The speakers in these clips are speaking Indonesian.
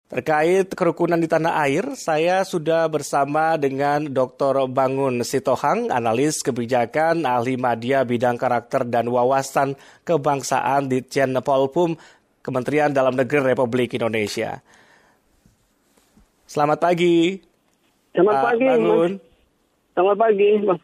Terkait kerukunan di tanah air, saya sudah bersama dengan Dr. Bangun Sitohang, analis kebijakan, ahli media bidang karakter dan wawasan kebangsaan di Ditjen Polpum, Kementerian Dalam Negeri Republik Indonesia. Selamat pagi. Selamat pagi, Bangun. Mas. Selamat pagi, Mas.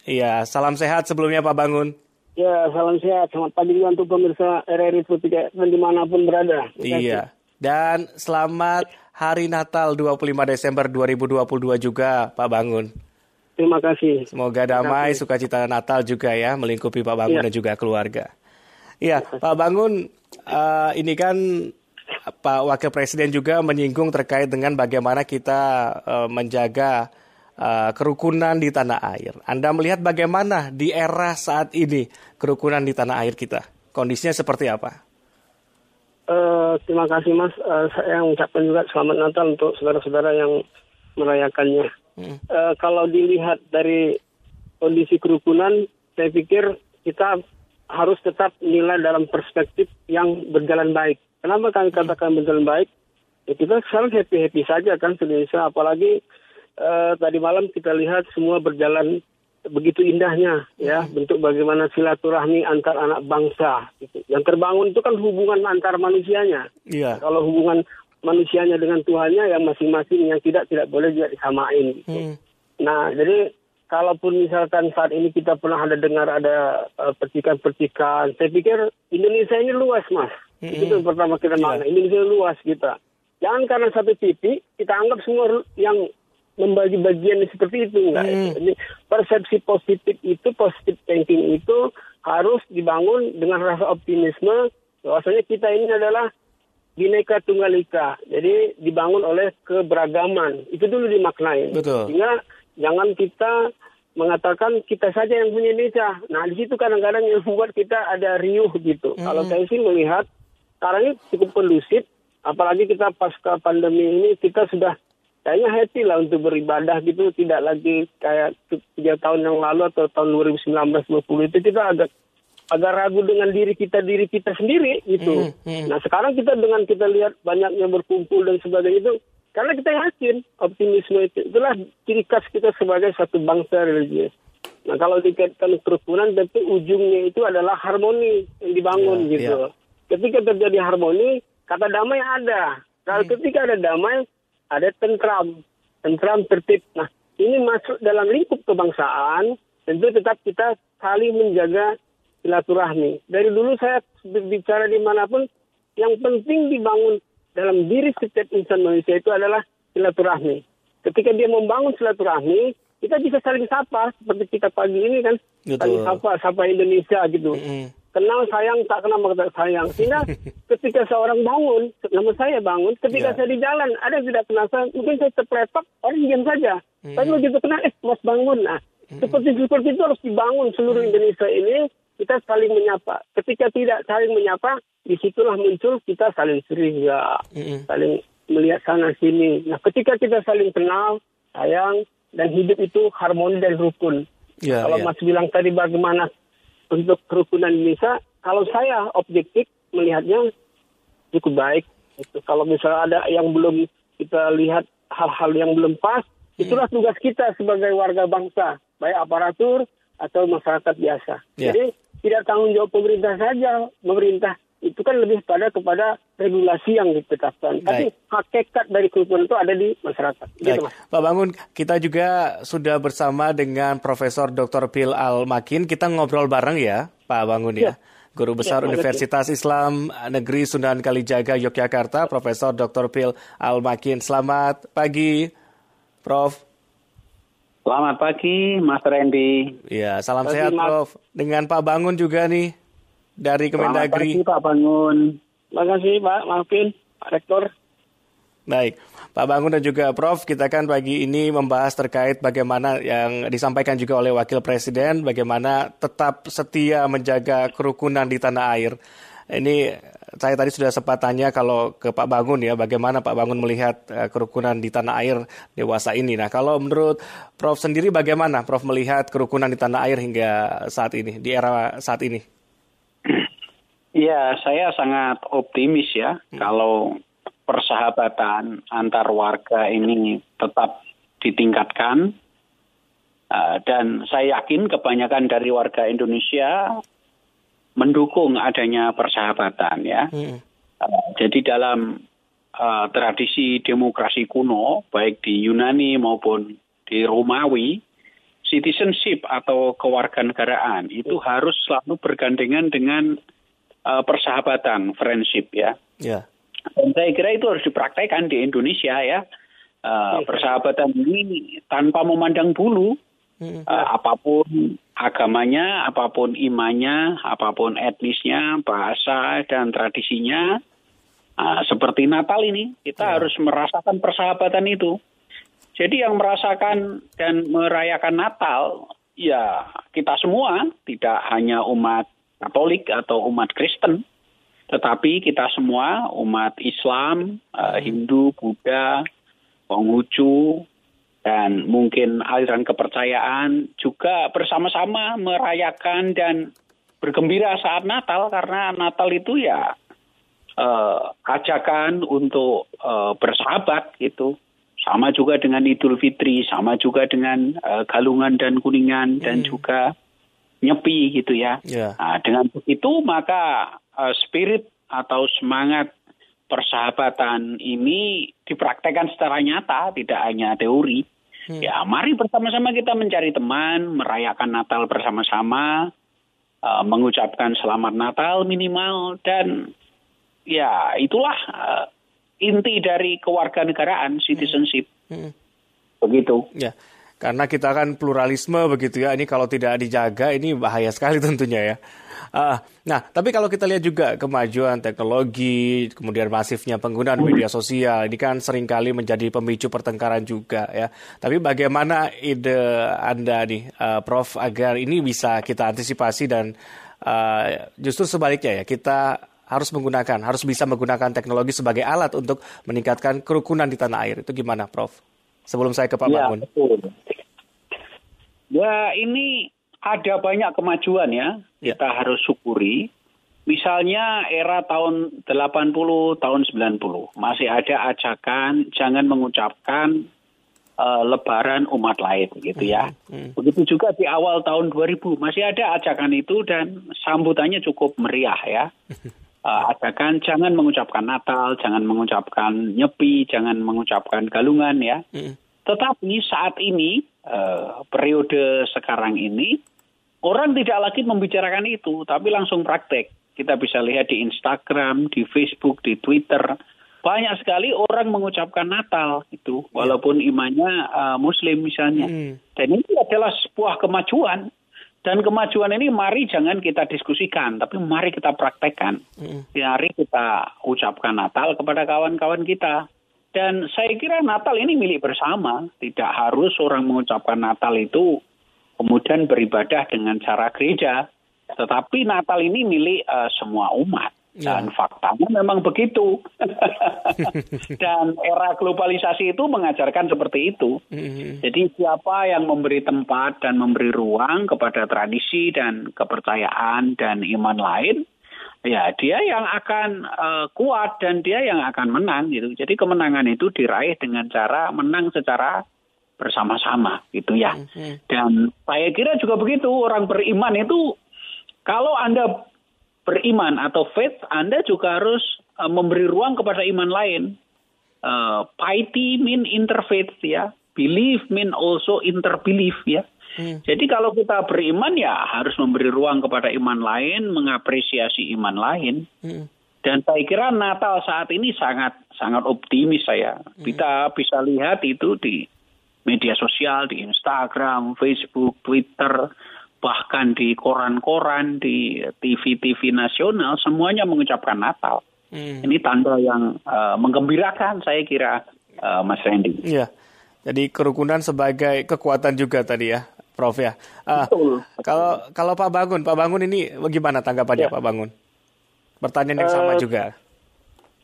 Iya, salam sehat sebelumnya Pak Bangun. Ya, salam sehat. Selamat pagi juga untuk pemirsa RRI Putih dimanapun berada. Iya. Dan selamat Hari Natal 25 Desember 2022 juga Pak Bangun. Terima kasih. Semoga damai, sukacita Natal juga ya melingkupi Pak Bangun dan juga keluarga. Iya, Pak Bangun, ini kan Pak Wakil Presiden juga menyinggung terkait dengan bagaimana kita menjaga kerukunan di tanah air. Anda melihat bagaimana di era saat ini kerukunan di tanah air kita? Kondisinya seperti apa? Terima kasih, Mas. Saya mengucapkan juga selamat Natal untuk saudara-saudara yang merayakannya. Kalau dilihat dari kondisi kerukunan, saya pikir kita harus tetap nilai dalam perspektif yang berjalan baik. Kenapa kami katakan berjalan baik? Ya, kita selalu happy-happy saja kan di Indonesia. Apalagi tadi malam kita lihat semua berjalan begitu indahnya, ya, bentuk bagaimana silaturahmi antar anak bangsa. Gitu. Yang terbangun itu kan hubungan antar manusianya. Iya. Kalau hubungan manusianya dengan Tuhannya, yang masing-masing yang tidak boleh juga disamain. Gitu. Nah, jadi kalaupun misalkan saat ini kita pernah dengar ada percikan-percikan, saya pikir Indonesia ini luas, Mas. Itu yang pertama kita makna. Indonesia luas kita. Jangan karena satu titik kita anggap semua yang membagi bagian seperti itu. Jadi persepsi positif itu, positif thinking itu harus dibangun dengan rasa optimisme bahwasanya kita ini adalah Bhinneka Tunggal Ika. Jadi dibangun oleh keberagaman. Itu dulu dimaknai. Betul. Sehingga jangan kita mengatakan kita saja yang punya Indonesia. Nah, di situ kadang-kadang yang membuat kita ada riuh gitu. Kalau saya sih melihat sekarang ini cukup kondusif, apalagi kita pasca pandemi ini kita sudah kayaknya happy lah untuk beribadah gitu, tidak lagi kayak 3 tahun yang lalu atau tahun 2019-2020 itu kita agak ragu dengan diri kita sendiri gitu. Nah sekarang kita lihat banyaknya berkumpul dan sebagainya itu, karena kita yakin optimisme itulah ciri khas kita sebagai satu bangsa religius. Nah kalau dikaitkan kerukunan tentu ujungnya itu adalah harmoni yang dibangun gitu. Ketika terjadi harmoni, kata damai ada. Kalau ketika ada damai, ada tentram tertib. Nah, ini masuk dalam lingkup kebangsaan, tentu tetap kita saling menjaga silaturahmi. Dari dulu saya bicara dimanapun, yang penting dibangun dalam diri setiap insan manusia itu adalah silaturahmi. Ketika dia membangun silaturahmi, kita bisa saling sapa, seperti kita pagi ini kan, saling sapa Indonesia gitu. Kenal sayang, tak kenal maka tak sayang. Sehingga ketika seorang bangun, nama saya bangun, ketika saya di jalan, ada yang tidak kenal saya, mungkin saya terpeletok, orang diam saja. Tapi begitu kenal, Mas bangun. Nah, seperti itu harus dibangun seluruh Indonesia ini, kita saling menyapa. Ketika tidak saling menyapa, disitulah muncul kita saling curiga, saling melihat sana sini. Nah, ketika kita saling kenal, sayang, dan hidup itu harmoni dan rukun. Kalau Mas bilang tadi bagaimana untuk kerukunan Indonesia, kalau saya objektif melihatnya cukup baik. Kalau misalnya ada yang belum kita lihat hal-hal yang belum pas, itulah tugas kita sebagai warga bangsa, baik aparatur atau masyarakat biasa. Jadi tidak tanggung jawab pemerintah saja. Pemerintah itu kan lebih kepada regulasi yang ditetapkan. Tapi hakikat dari kerukunan itu ada di masyarakat. Gitu, Mas. Pak Bangun, kita juga sudah bersama dengan Profesor Dr. Phil Al-Makin. Kita ngobrol bareng ya, Pak Bangun ya. Guru Besar Universitas Islam Negeri Sunan Kalijaga, Yogyakarta, Profesor Dr. Phil Al-Makin. Selamat pagi, Prof. Selamat pagi, Mas Randy. Ya, salam sehat, Prof. Dengan Pak Bangun juga nih, dari Kemendagri. Selamat pagi, Pak Bangun. Terima kasih, Pak Maafin, Pak Rektor. Baik, Pak Bangun dan juga Prof, kita kan pagi ini membahas terkait bagaimana yang disampaikan juga oleh Wakil Presiden, bagaimana tetap setia menjaga kerukunan di tanah air. Ini saya tadi sudah sempat tanya kalau ke Pak Bangun ya, bagaimana Pak Bangun melihat kerukunan di tanah air dewasa ini. Nah, kalau menurut Prof sendiri bagaimana Prof melihat kerukunan di tanah air hingga saat ini, di era saat ini? Ya, saya sangat optimis ya kalau persahabatan antar warga ini tetap ditingkatkan. Dan saya yakin kebanyakan dari warga Indonesia mendukung adanya persahabatan ya. Jadi dalam tradisi demokrasi kuno, baik di Yunani maupun di Romawi, citizenship atau kewarganegaraan itu harus selalu bergandengan dengan persahabatan, friendship ya. Dan saya kira itu harus dipraktekkan di Indonesia ya. Persahabatan ini tanpa memandang bulu, apapun agamanya, apapun imannya, apapun etnisnya, bahasa dan tradisinya. Seperti Natal ini, kita harus merasakan persahabatan itu. Jadi yang merasakan dan merayakan Natal, ya kita semua, tidak hanya umat Katolik atau umat Kristen, tetapi kita semua umat Islam, Hindu, Buddha, Konghucu, dan mungkin aliran kepercayaan juga bersama-sama merayakan dan bergembira saat Natal, karena Natal itu ya ajakan untuk bersahabat gitu. Sama juga dengan Idul Fitri, sama juga dengan Galungan dan Kuningan dan juga Nyepi gitu ya. Nah, dengan begitu maka spirit atau semangat persahabatan ini dipraktekkan secara nyata, tidak hanya teori. Ya, mari bersama-sama kita mencari teman, merayakan Natal bersama-sama, mengucapkan selamat Natal minimal, dan ya itulah inti dari kewarganegaraan, citizenship. Begitu. Ya, karena kita kan pluralisme begitu ya. Ini kalau tidak dijaga ini bahaya sekali tentunya ya. Nah, tapi kalau kita lihat juga kemajuan teknologi, kemudian masifnya penggunaan media sosial, ini kan seringkali menjadi pemicu pertengkaran juga ya. Tapi bagaimana ide Anda nih, Prof, agar ini bisa kita antisipasi dan justru sebaliknya ya, kita harus bisa menggunakan teknologi sebagai alat untuk meningkatkan kerukunan di tanah air. Itu gimana, Prof? Sebelum saya ke Pak Bangun. Betul. Ya, ini ada banyak kemajuan ya. Kita harus syukuri. Misalnya era tahun 80, tahun 90. Masih ada ajakan jangan mengucapkan lebaran umat lain gitu ya. Begitu juga di awal tahun 2000. Masih ada ajakan itu dan sambutannya cukup meriah ya. Ajakan jangan mengucapkan Natal, jangan mengucapkan Nyepi, jangan mengucapkan Galungan ya. Tetapi saat ini, periode sekarang ini, orang tidak lagi membicarakan itu, tapi langsung praktek. Kita bisa lihat di Instagram, di Facebook, di Twitter, banyak sekali orang mengucapkan Natal itu, walaupun imannya Muslim misalnya. Dan ini adalah sebuah kemajuan. Dan kemajuan ini mari jangan kita diskusikan, tapi mari kita praktekkan. Mari kita ucapkan Natal kepada kawan-kawan kita. Dan saya kira Natal ini milik bersama. Tidak harus orang mengucapkan Natal itu kemudian beribadah dengan cara gereja. Tetapi Natal ini milik semua umat. Dan faktanya memang begitu. Dan era globalisasi itu mengajarkan seperti itu. Jadi siapa yang memberi tempat dan memberi ruang kepada tradisi dan kepercayaan dan iman lain, ya dia yang akan kuat dan dia yang akan menang gitu. Jadi kemenangan itu diraih dengan cara menang secara bersama-sama gitu ya. Dan saya kira juga begitu, orang beriman itu kalau Anda beriman atau faith, Anda juga harus memberi ruang kepada iman lain. Piety mean interfaith ya. Belief mean also interbelief ya. Jadi kalau kita beriman ya harus memberi ruang kepada iman lain, mengapresiasi iman lain. Dan saya kira Natal saat ini sangat optimis saya. Kita bisa lihat itu di media sosial, di Instagram, Facebook, Twitter, bahkan di koran-koran, di TV-TV nasional, semuanya mengucapkan Natal. Ini tanda yang menggembirakan, saya kira, Mas Randy. Iya, jadi kerukunan sebagai kekuatan juga tadi ya, Prof ya. Betul. Kalau Pak Bangun ini bagaimana tanggapannya Pak Bangun? Pertanyaan yang sama juga.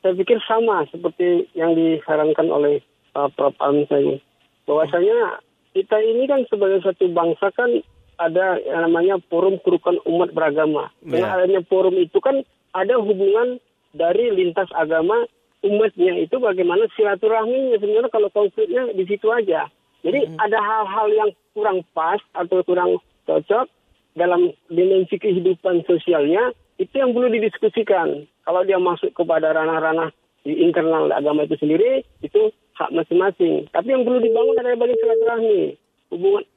Saya pikir sama seperti yang disarankan oleh Prof. Amin tadi. Bahwasanya kita ini kan sebagai satu bangsa kan ada yang namanya forum kerukunan umat beragama. Dengan adanya forum itu kan ada hubungan dari lintas agama umatnya itu bagaimana silaturahminya. Sebenarnya kalau konfliknya di situ aja. Jadi ada hal-hal yang kurang pas atau kurang cocok dalam dimensi kehidupan sosialnya, itu yang perlu didiskusikan. Kalau dia masuk kepada ranah-ranah di internal agama itu sendiri, itu hak masing-masing. Tapi yang perlu dibangun adalah bagi silaturahmi.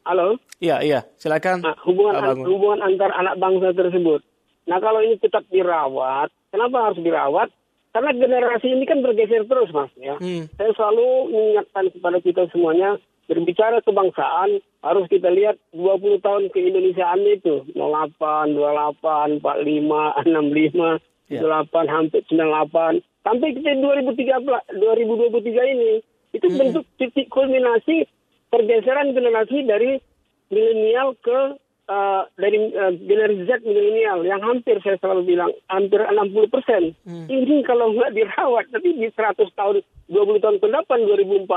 Halo? Iya, silakan. Nah, hubungan antar anak bangsa tersebut. Nah, kalau ini tetap dirawat, kenapa harus dirawat? Karena generasi ini kan bergeser terus, Mas. Ya. Saya selalu mengingatkan kepada kita semuanya, berbicara kebangsaan, harus kita lihat 20 tahun keindonesiaan itu. 08, 28, 45, 65, 28, hampir 98. Sampai kita 2023 ini. Itu bentuk titik kulminasi pergeseran generasi dari milenial ke generasi Z milenial yang hampir saya selalu bilang hampir 60%. Ini kalau nggak dirawat, tapi di 100 tahun, 20 tahun ke depan 2045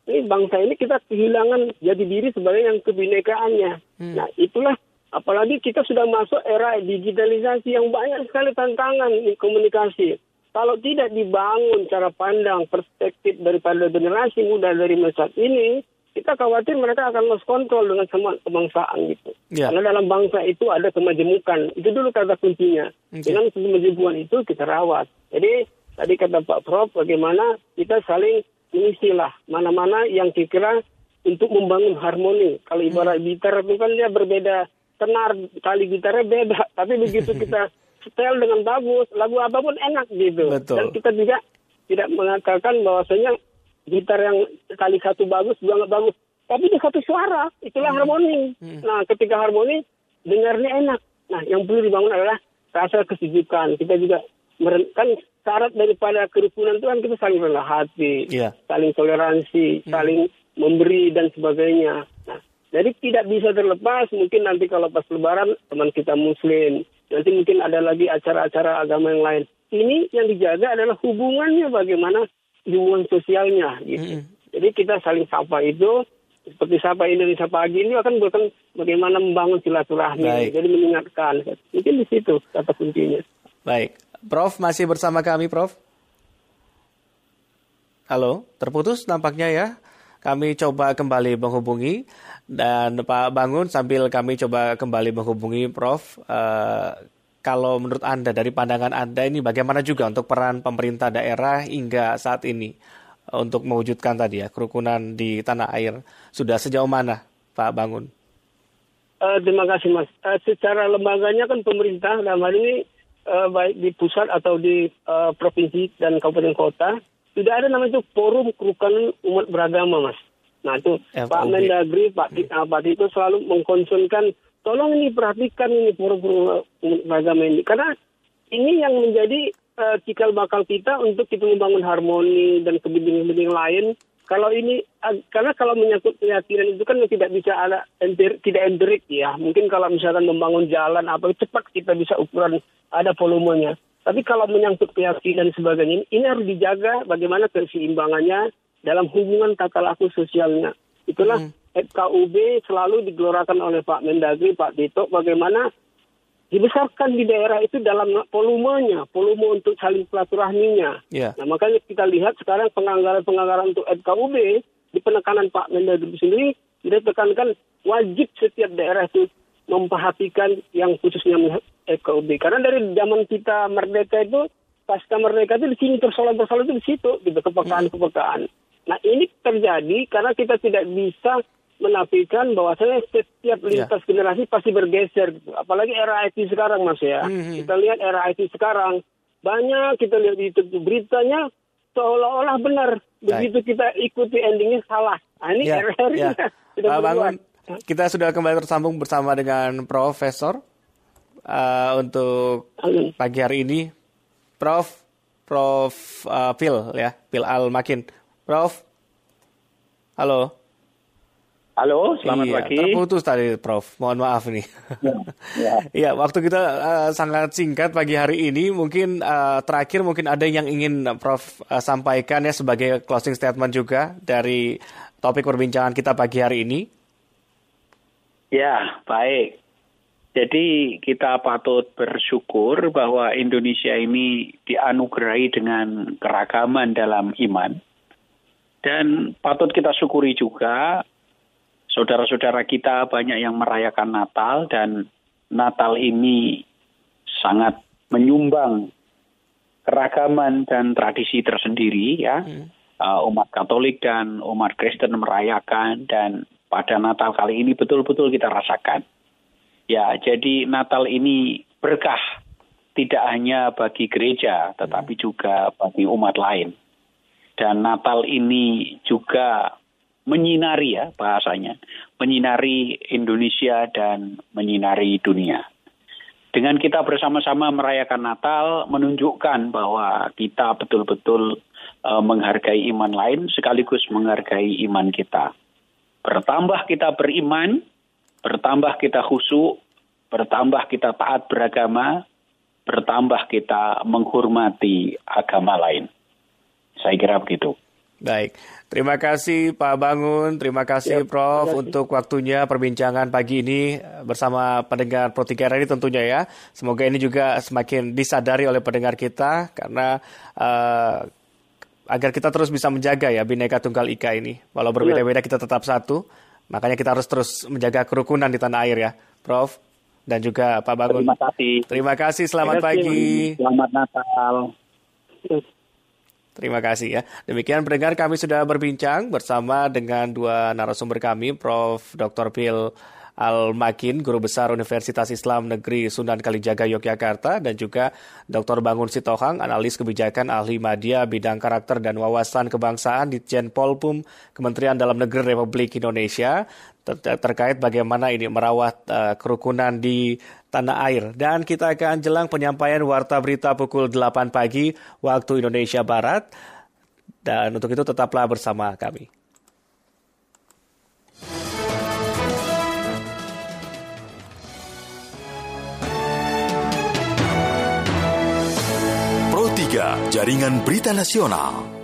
ini bangsa ini kita kehilangan jati diri sebagai yang kebinekaannya. Nah itulah apalagi kita sudah masuk era digitalisasi yang banyak sekali tantangan di komunikasi. Kalau tidak dibangun cara pandang perspektif daripada generasi muda dari masa ini, kita khawatir mereka akan lost control dengan semua kebangsaan gitu. Karena dalam bangsa itu ada kemajemukan. Itu dulu kata kuncinya. Dengan kemajemukan itu kita rawat. Jadi tadi kata Pak Prof, bagaimana kita saling mengisilah mana-mana yang kira untuk membangun harmoni. Kalau ibarat gitar itu kan dia berbeda tenar, kali gitarnya beda. Tapi begitu kita setel dengan bagus, lagu apapun enak gitu. Betul. Dan kita juga tidak mengatakan bahwasanya gitar yang kali satu bagus, dua nggak bagus. Tapi di satu suara, itulah harmoni. Nah, ketika harmoni, dengarnya enak. Nah, yang perlu dibangun adalah rasa kesejukan. Kita juga, kan syarat daripada kerukunan itu kan kita saling rendah hati, saling toleransi, saling memberi dan sebagainya. Nah, jadi tidak bisa terlepas, mungkin nanti kalau pas lebaran, teman kita muslim. Nanti mungkin ada lagi acara-acara agama yang lain. Ini yang dijaga adalah hubungannya bagaimana hubungan sosialnya gitu. Jadi kita saling sapa itu seperti sapa Indonesia pagi ini akan bukan bagaimana membangun silaturahmi. Jadi mengingatkan. Mungkin di situ kata kuncinya. Baik. Prof masih bersama kami, Prof. Halo, terputus nampaknya ya. Kami coba kembali menghubungi dan Pak Bangun sambil kami coba kembali menghubungi Prof. Kalau menurut Anda, dari pandangan Anda ini bagaimana juga untuk peran pemerintah daerah hingga saat ini untuk mewujudkan tadi ya kerukunan di tanah air? Sudah sejauh mana, Pak Bangun? Terima kasih, Mas. Secara lembaganya kan pemerintah dalam hal ini baik di pusat atau di provinsi dan kabupaten kota sudah ada namanya itu Forum Kerukunan Umat Beragama, Mas. Nah itu FUB. Pak Mendagri, Pak Tito selalu mengkonsenkan tolong ini perhatikan ini forum beragama ini. Karena ini yang menjadi cikal bakal kita untuk kita membangun harmoni dan kepentingan lain. Kalau ini, karena kalau menyangkut keyakinan itu kan tidak bisa ada, tidak empirik ya. Mungkin kalau misalkan membangun jalan apa cepat kita bisa ukuran ada volumenya. Tapi kalau menyangkut keyakinan dan sebagainya, ini harus dijaga bagaimana keseimbangannya dalam hubungan tata laku sosialnya. Itulah FKUB selalu digelorakan oleh Pak Mendagri, Pak Tito, bagaimana dibesarkan di daerah itu dalam volume untuk saling silaturahminya. Nah makanya kita lihat sekarang penganggaran untuk FKUB di penekanan Pak Mendagri sendiri, kita tekankan wajib setiap daerah itu memperhatikan yang khususnya FKUB. Karena dari zaman kita merdeka itu, pasca merdeka itu di sini persoalan-persoalan itu di situ, gitu, kepekaan. Nah ini terjadi karena kita tidak bisa menafikan bahwasanya setiap lintas generasi pasti bergeser. Gitu. Apalagi era IT sekarang, Mas ya. Kita lihat era IT sekarang, banyak kita lihat di YouTube beritanya seolah-olah benar. Begitu kita ikuti endingnya salah. Nah, ini era-era sudah berbuat. Kita sudah kembali tersambung bersama dengan Profesor untuk pagi hari ini. Prof Phil Al-Makin. Prof, halo. Halo, selamat pagi. Terputus tadi, Prof. Mohon maaf nih. Iya, waktu kita sangat singkat pagi hari ini. Mungkin terakhir mungkin ada yang ingin Prof sampaikan ya sebagai closing statement juga dari topik perbincangan kita pagi hari ini. Ya, baik. Jadi kita patut bersyukur bahwa Indonesia ini dianugerahi dengan keragaman dalam iman. Dan patut kita syukuri juga saudara-saudara kita banyak yang merayakan Natal, dan Natal ini sangat menyumbang keragaman dan tradisi tersendiri ya. Umat Katolik dan umat Kristen merayakan, dan pada Natal kali ini betul-betul kita rasakan. Ya, jadi Natal ini berkah tidak hanya bagi gereja tetapi juga bagi umat lain. Dan Natal ini juga menyinari ya bahasanya, menyinari Indonesia dan menyinari dunia. Dengan kita bersama-sama merayakan Natal, menunjukkan bahwa kita betul-betul menghargai iman lain sekaligus menghargai iman kita. Bertambah kita beriman, bertambah kita khusyuk, bertambah kita taat beragama, bertambah kita menghormati agama lain. Saya kira begitu. Baik, terima kasih Pak Bangun, terima kasih Prof untuk waktunya perbincangan pagi ini bersama pendengar Pro 3 RRI tentunya ya. Semoga ini juga semakin disadari oleh pendengar kita karena agar kita terus bisa menjaga ya Bhinneka Tunggal Ika ini. Walau berbeda-beda kita tetap satu, makanya kita harus terus menjaga kerukunan di tanah air ya, Prof. Dan juga Pak Bangun. Terima kasih. Terima kasih, selamat pagi. Selamat Natal. Terima kasih ya. Demikian pendengar, kami sudah berbincang bersama dengan dua narasumber kami, Prof. Dr. Phil Al-Makin, Guru Besar Universitas Islam Negeri Sunan Kalijaga Yogyakarta, dan juga Dr. Bangun Sitohang, Analis Kebijakan Ahli Media Bidang Karakter dan Wawasan Kebangsaan Ditjen Polpum Kementerian Dalam Negeri Republik Indonesia, terkait bagaimana ini merawat kerukunan di tanah air. Dan kita akan jelang penyampaian Warta Berita pukul 8 pagi waktu Indonesia Barat. Dan untuk itu tetaplah bersama kami. Pro 3, Jaringan Berita Nasional.